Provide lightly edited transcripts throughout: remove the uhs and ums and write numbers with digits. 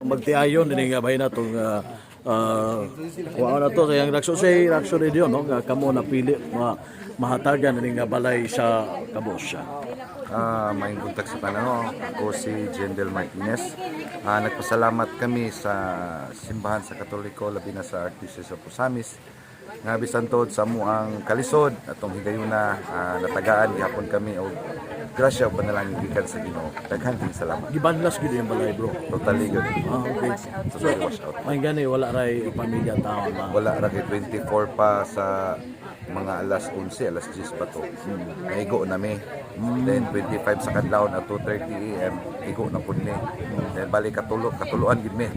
magtiayon ini nga bahin natong kuha na to sayang nagsusay actually diyon no nga kamo napili mahatagan ini nga balay sa Kabos. May kontak sa kanano. Ako si Jendel Martinez. Nagpasalamat kami sa simbahan sa Katoliko labi na sa Archdiocese of Osamis nga bisan tod sa amuang kalisod atong higayuna natagaan gihapon kami og grasya ug panalangin gikan sa Ginoo. Daghan kayong salamat. Gibanlas gid yung balay bro. Totally good. Okay. So, Wash out. may gani wala ray pamilya tao na. Wala ra kay 24 pa sa mga alas 11, alas 10 pa to. Naigo na mi. Then 25 sa kadlawon at 2:30 AM, igo na pud mi. Then balik katuluan gid mi.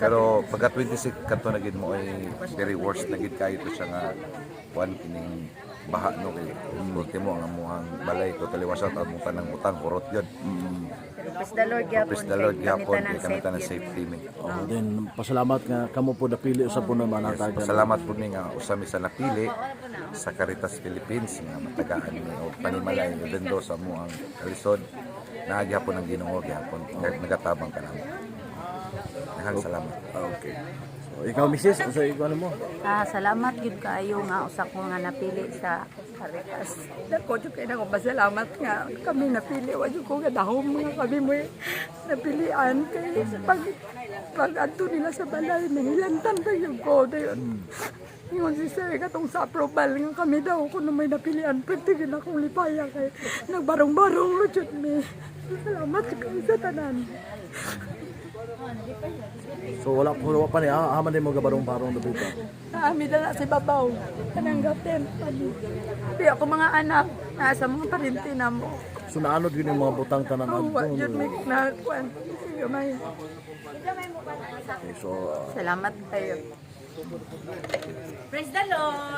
Pero pagka 26 kadto na gid mo ay very worst na gid kayo to siya nga kuan kining baha no kay ultimo ang amuang balay totally wash out ang tanang utang kurot yun. Praise the Lord gyapon. Praise the Lord gyapon kay kami tanan safety mi. Then pasalamat nga kamo po napili sa puno manatagan. Salamat po ni nga usami sa napili sa Caritas Philippines nga matagaan ni o panimalay dendo sa mo ang kalisod naagihapon ang Ginoo gyapon nagatabang ka namo. Daghang salamat. Okay. So, ikaw Mrs. Unsa ikaw mo? Salamat gid kaayo nga usa ko nga napili sa Caritas. Dako jud kay nako pasalamat nga kami napili wa jud ko nga dahom nga kami mo napilian kay pag adto nila sa balay nahilantan pa jud ko dayon. Ingon si Sir, katong sa approval nga kami daw kung may napilian, pwede gina akong lipaya kay nagbarong-barong lutsyot mi. Salamat kayo sa tanan. So wala pa ni aman din mo gabarong-barong na dito. Naami na si Babaw, kananggatin. Di ako mga anak, nasa mga parinti na mo. So naanod yun yung mga butang tanan Wa adto. yun may nakuan. Sige, may. Okay, so Salamat kayo. Praise the Lord!